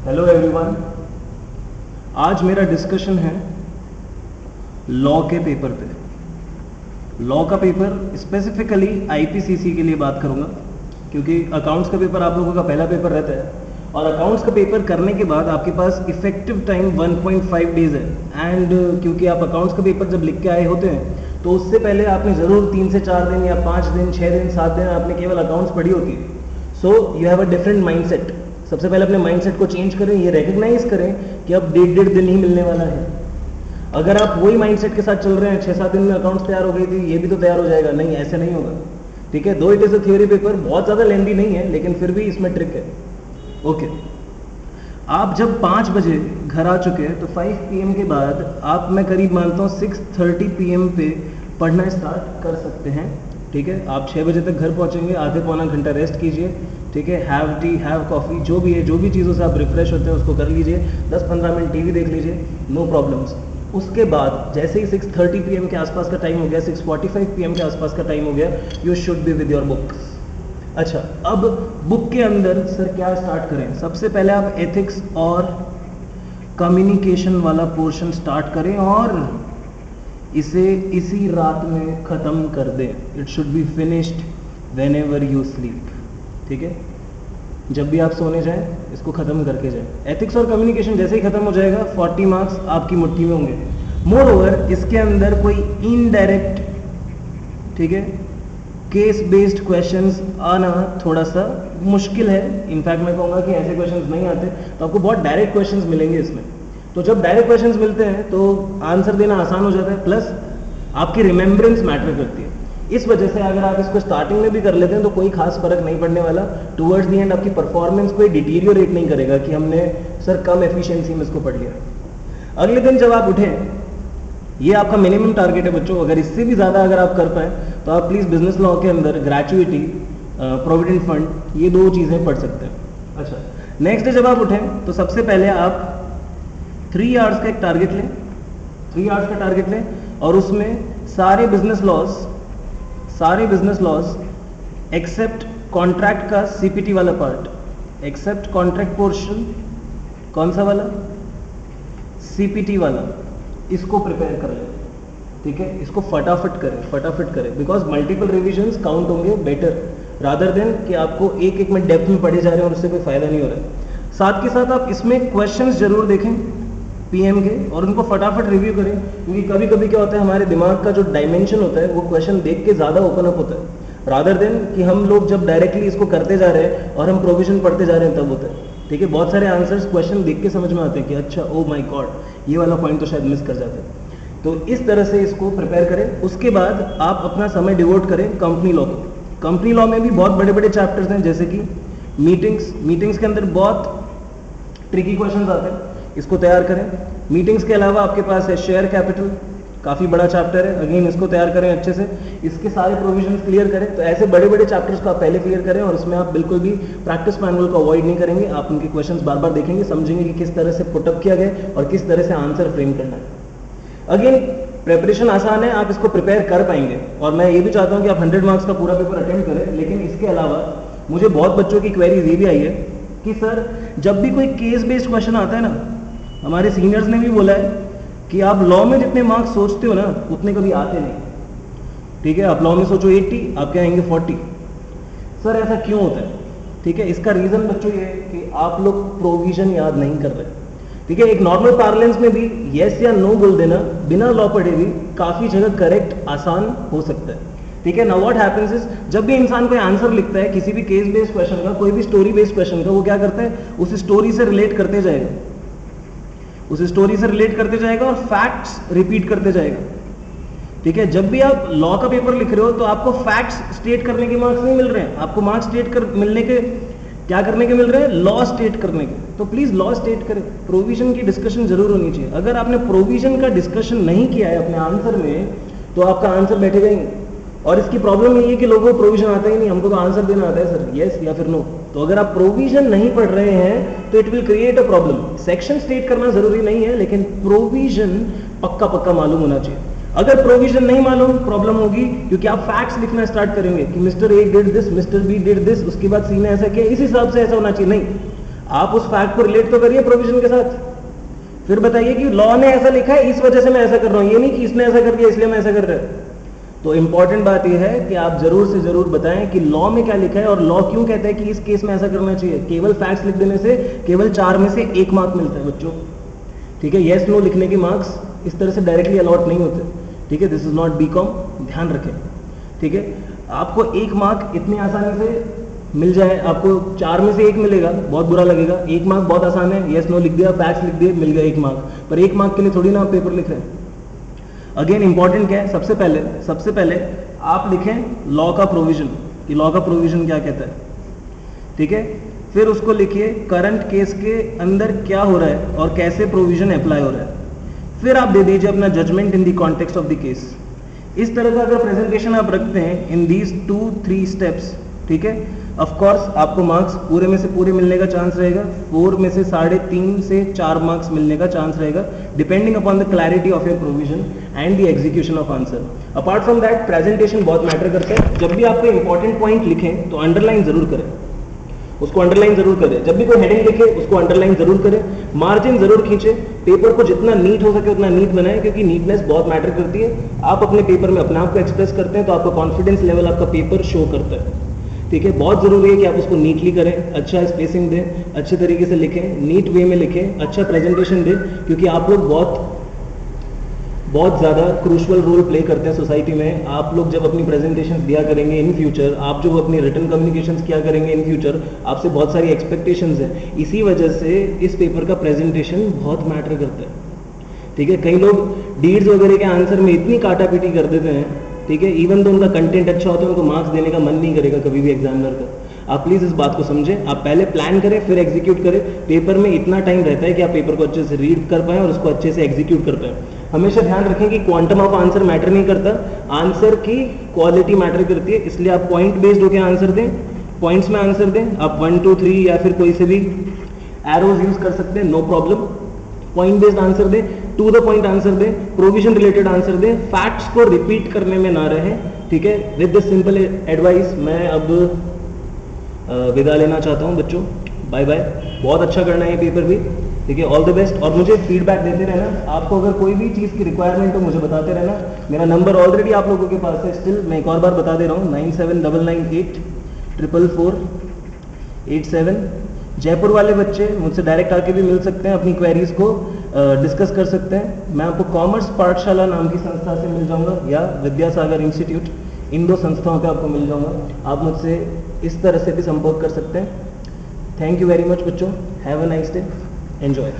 Hello everyone, आज मेरा discussion है लॉ के पेपर पे। लॉ का पेपर स्पेसिफिकली आईपीसीसी के लिए बात करूंगा, क्योंकि अकाउंट्स का पेपर आप लोगों का पहला पेपर रहता है और अकाउंट्स का पेपर करने के बाद आपके पास इफेक्टिव टाइम 1.5 डेज है। एंड क्योंकि आप अकाउंट्स का पेपर जब लिख के आए होते हैं तो उससे पहले आपने ज़रूर 3 से 4 दिन या 5 दिन 6 दिन 7 दिन आपने केवल अकाउंट्स पढ़ी होती है। So you have a different mindset. सबसे पहले अपने माइंडसेट को चेंज करें, ये रिकग्नाइज करें कि अब 1.5 दिन ही मिलने वाला है। अगर आप वही माइंडसेट के साथ चल रहे हैं 6-7 दिन में अकाउंट्स तैयार हो गई थी, ये भी तो तैयार हो जाएगा, नहीं ऐसे नहीं होगा। ठीक है, दो it is a theory paper, बहुत ज़्यादा लेंदी नहीं है लेकिन फिर भी इसमें ट्रिक है। ओके, आप जब 5 बजे घर आ चुके हैं तो 5 PM के बाद आप, मैं करीब मानता हूँ 6:30 PM पे पढ़ना स्टार्ट कर सकते हैं। ठीक है, आप 6 बजे तक घर पहुँचेंगे, आधे पौना घंटा रेस्ट कीजिए। ठीक है, हैव टी हैव कॉफ़ी, जो भी है, जो भी चीज़ों से आप रिफ्रेश होते हैं उसको कर लीजिए। 10-15 मिनट टीवी देख लीजिए, नो प्रॉब्लम्स। उसके बाद जैसे ही 6:30 PM के आसपास का टाइम हो गया, 6:45 PM के आसपास का टाइम हो गया, you should be with your books. अच्छा, अब बुक के अंदर सर क्या स्टार्ट करें? सबसे पहले आप एथिक्स और कम्युनिकेशन वाला पोर्शन स्टार्ट करें और इसे इसी रात में ख़त्म कर दें। It should be finished when ever you sleep. ठीक है, जब भी आप सोने जाएं इसको ख़त्म करके जाएं। एथिक्स और कम्युनिकेशन जैसे ही ख़त्म हो जाएगा 40 मार्क्स आपकी मुट्ठी में होंगे। मोर ओवर इसके अंदर कोई इनडायरेक्ट, ठीक है, केस बेस्ड क्वेश्चंस आना थोड़ा सा मुश्किल है। इनफैक्ट मैं कहूँगा कि ऐसे क्वेश्चंस नहीं आते, तो आपको बहुत डायरेक्ट क्वेश्चंस मिलेंगे इसमें। तो जब डायरेक्ट क्वेश्चंस मिलते हैं तो आंसर देना आसान हो जाता है, प्लस आपकी रिमेम्बरेंस मैटर करती है। इस वजह से अगर आप इसको स्टार्टिंग में भी कर लेते हैं तो कोई खास फर्क नहीं पड़ने वाला। टुवर्ड्स दी एंड आपकी परफॉर्मेंस कोई डिटीरियोरेट नहीं करेगा कि हमने सर कम एफिशिएंसी में इसको पढ़ लिया। अगले दिन जब आप उठें, ये आपका मिनिमम टारगेट है बच्चों, अगर इससे भी ज़्यादा अगर आप कर पाएँ तो आप प्लीज़ बिजनेस लॉ के अंदर ग्रेचुइटी, प्रोविडेंट फंड, ये 2 चीज़ें पढ़ सकते हैं। अच्छा, नेक्स्ट डे जब आप उठें तो सबसे पहले आप 3 आवर्स का एक टारगेट लें। 3 आवर्स का टारगेट लें और उसमें सारे बिजनेस लॉज एक्सेप्ट कॉन्ट्रैक्ट का CPT वाला पार्ट, एक्सेप्ट कॉन्ट्रैक्ट पोर्शन, कौन सा वाला? CPT वाला, इसको प्रिपेयर कर लें। ठीक है, इसको फटाफट करें बिकॉज मल्टीपल रिविजन्स काउंट होंगे बेटर रादर देन कि आपको एक में डेप्थ में पढ़े जा रहे हैं और उससे कोई फायदा नहीं हो रहा है। साथ के साथ आप इसमें क्वेश्चंस जरूर देखें PM के और उनको फटाफट रिव्यू करें, क्योंकि कभी कभी क्या होता है, हमारे दिमाग का जो डायमेंशन होता है वो क्वेश्चन देख के ज़्यादा ओपन अप होता है रादर देन कि हम लोग जब डायरेक्टली इसको करते जा रहे हैं और हम प्रोविजन पढ़ते जा रहे हैं तब होता है। ठीक है, बहुत सारे आंसर्स क्वेश्चन देख के समझ में आते हैं कि अच्छा, ओ माय गॉड, ये वाला पॉइंट तो शायद मिस कर जाते हैं। तो इस तरह से इसको प्रिपेयर करें। उसके बाद आप अपना समय डिवोट करें कंपनी लॉ को। कंपनी लॉ में भी बहुत बड़े बड़े चैप्टर्स हैं, जैसे कि मीटिंग्स के अंदर बहुत ट्रिकी क्वेश्चंस आते हैं, इसको तैयार करें। मीटिंग्स के अलावा आपके पास है शेयर कैपिटल, काफ़ी बड़ा चैप्टर है, अगेन इसको तैयार करें अच्छे से, इसके सारे प्रोविजंस क्लियर करें। तो ऐसे बड़े बड़े चैप्टर्स को आप पहले क्लियर करें और उसमें आप बिल्कुल भी प्रैक्टिस मैनुअल को अवॉइड नहीं करेंगे। आप उनके क्वेश्चंस बार बार देखेंगे, समझेंगे कि किस तरह से पुटअप किया गया और किस तरह से आंसर फ्रेम करना है। अगेन प्रेपरेशन आसान है, आप इसको प्रिपेयर कर पाएंगे और मैं ये भी चाहता हूँ कि आप 100 मार्क्स का पूरा पेपर अटेम्प्ट करें। लेकिन इसके अलावा मुझे बहुत बच्चों की क्वेरीज ये भी आई है कि सर जब भी कोई केस बेस्ड क्वेश्चन आता है ना, हमारे सीनियर्स ने भी बोला है कि आप लॉ में जितने मार्क्स सोचते हो ना उतने कभी आते नहीं। ठीक है, आप लॉ में सोचो 80, आपके आएंगे 40। सर ऐसा क्यों होता है? ठीक है, इसका रीज़न बच्चों ये है कि आप लोग प्रोविजन याद नहीं कर रहे। ठीक है, एक नॉर्मल पार्लेंस में भी येस या नो बोल देना बिना लॉ पढ़े भी काफ़ी जगह करेक्ट आसान हो सकता है। ठीक है, नाउ व्हाट हैपेंस इज, जब भी इंसान कोई आंसर लिखता है किसी भी केस बेस्ड क्वेश्चन का, कोई भी स्टोरी बेस्ड क्वेश्चन का, वो क्या करता है, उस स्टोरी से रिलेट करते जाएगा और फैक्ट्स रिपीट करते जाएगा। ठीक है, जब भी आप लॉ का पेपर लिख रहे हो तो आपको फैक्ट्स स्टेट करने के मार्क्स नहीं मिल रहे हैं, आपको मार्क्स मिलने के क्या करने के मिल रहे हैं, लॉ स्टेट करने के। तो प्लीज लॉ स्टेट करें, प्रोविजन की डिस्कशन जरूर होनी चाहिए। अगर आपने प्रोविजन का डिस्कशन नहीं किया है अपने आंसर में तो आपका आंसर बैठेगा ही नहीं। और इसकी प्रॉब्लम ये है कि लोगों को प्रोविजन आता ही नहीं, हमको तो आंसर देना आता है सर, यस या फिर नो। तो अगर आप प्रोविजन नहीं पढ़ रहे हैं तो it will create a problem. Section state करना जरूरी नहीं है, लेकिन प्रोविजन पक्का मालूम होना चाहिए। अगर प्रोविजन नहीं मालूम, प्रॉब्लम होगी, क्योंकि आप फैक्ट्स लिखना स्टार्ट करेंगे कि mister A did this, mister B did this, उसके बाद सी ने ऐसा किया, इस हिसाब से ऐसा होना चाहिए। नहीं, आप उस फैक्ट को रिलेट तो करिए प्रोविजन के साथ, फिर बताइए कि लॉ ने ऐसा लिखा है इस वजह से मैं ऐसा कर रहा हूं, ये नहीं कि इसने ऐसा कर दिया इसलिए मैं ऐसा कर रहा हूं। तो इंपॉर्टेंट बात यह है कि आप जरूर से जरूर बताएं कि लॉ में क्या लिखा है और लॉ क्यों कहता है कि इस केस में ऐसा करना चाहिए। केवल फैक्ट्स लिख देने से केवल 4 में से 1 मार्क मिलता है बच्चों, ठीक है। येस नो लिखने के मार्क्स इस तरह से डायरेक्टली अलॉट नहीं होते, ठीक है। दिस इज नॉट बीकॉम, ध्यान रखें, ठीक है। आपको 1 मार्क इतनी आसानी से मिल जाए, आपको 4 में से 1 मिलेगा, बहुत बुरा लगेगा। 1 मार्क बहुत आसान है, येस नो लिख दिया, फैक्ट्स लिख दिए, मिल गया 1 मार्क। पर 1 मार्क के लिए थोड़ी ना आप पेपर लिख रहे हैं। अगेन इंपॉर्टेंट क्या है, सबसे पहले आप लिखें लॉ का प्रोविजन, कि लॉ का प्रोविजन क्या कहता है, ठीक है। फिर उसको लिखिए करंट केस के अंदर क्या हो रहा है और कैसे प्रोविजन अप्लाई हो रहा है। फिर आप दे दीजिए अपना judgement in the context of the case. इस तरह का अगर प्रेजेंटेशन आप रखते हैं इन दीज 2-3 स्टेप्स, ठीक है, ऑफ कोर्स आपको मार्क्स पूरे में से पूरे मिलने का चांस रहेगा। 4 में से 3.5 से 4 मार्क्स मिलने का चांस रहेगा, depending upon the clarity of your provision and the execution of answer. Apart from that presentation बहुत मैटर करता है। जब भी आप कोई इंपॉर्टेंट पॉइंट लिखें तो अंडरलाइन जरूर करें, उसको अंडरलाइन जरूर करें। जब भी कोई हेडिंग लिखे उसको अंडरलाइन जरूर करें, मार्जिन जरूर खींचे, पेपर को जितना नीट हो सके उतना नीट बनाएं, क्योंकि नीटनेस बहुत मैटर करती है। आप अपने पेपर में अपने आप को एक्सप्रेस करते हैं तो आपका कॉन्फिडेंस लेवल आपका पेपर शो करता है, ठीक है। बहुत जरूरी है कि आप उसको नीटली करें, अच्छा स्पेसिंग दें, अच्छे तरीके से लिखें, नीट वे में लिखें, अच्छा प्रेजेंटेशन दें, क्योंकि आप लोग बहुत ज़्यादा क्रूशल रोल प्ले करते हैं सोसाइटी में। आप लोग जब अपनी प्रेजेंटेशन दिया करेंगे इन फ्यूचर, आप जो अपनी रिटन कम्युनिकेशंस किया करेंगे इन फ्यूचर, आपसे बहुत सारी एक्सपेक्टेशंस हैं। इसी वजह से इस पेपर का प्रेजेंटेशन बहुत मैटर करता है, ठीक है। कई लोग डीड्स वगैरह के आंसर में इतनी काटापीटी कर देते हैं, ठीक है, इवन तो उनका कंटेंट अच्छा होता है, उनको मार्क्स देने का मन नहीं करेगा कभी भी एग्जामिनर का। आप प्लीज़ इस बात को समझें, आप पहले प्लान करें फिर एग्जीक्यूट करें। पेपर में इतना टाइम रहता है कि आप पेपर को अच्छे से रीड कर पाएं और उसको अच्छे से एग्जीक्यूट कर पाएं। हमेशा ध्यान रखें कि क्वांटम ऑफ आंसर मैटर नहीं करता, आंसर की क्वालिटी मैटर करती है। इसलिए आप पॉइंट बेस्ड होकर आंसर दें, पॉइंट्स में आंसर दें। आप 1, 2, 3 या फिर कोई से भी एरोज यूज कर सकते हैं, no problem. Point based answer दें, टू द पॉइंट आंसर दें, प्रोविजन रिलेटेड आंसर दें, फैक्ट्स को रिपीट करने में ना रहें, ठीक है। विद दिस सिंपल एडवाइस मैं अब विदा लेना चाहता हूं बच्चों, बाय बाय। बहुत अच्छा करना है ये पेपर भी, ठीक है। ऑल द बेस्ट, और मुझे फीडबैक देते रहना। आपको अगर कोई भी चीज़ की रिक्वायरमेंट हो मुझे बताते रहना। मेरा नंबर ऑलरेडी आप लोगों के पास है, स्टिल मैं एक और बार बता दे रहा हूँ, 9799844487। जयपुर वाले बच्चे मुझसे डायरेक्ट आके भी मिल सकते हैं, अपनी क्वेरीज को डिस्कस कर सकते हैं। मैं आपको कॉमर्स पाठशाला नाम की संस्था से मिल जाऊंगा या विद्यासागर इंस्टीट्यूट, इन 2 संस्थाओं पे आपको मिल जाऊंगा। आप मुझसे इस तरह से भी संपर्क कर सकते हैं। थैंक यू वेरी मच बच्चों, have a nice day, enjoy.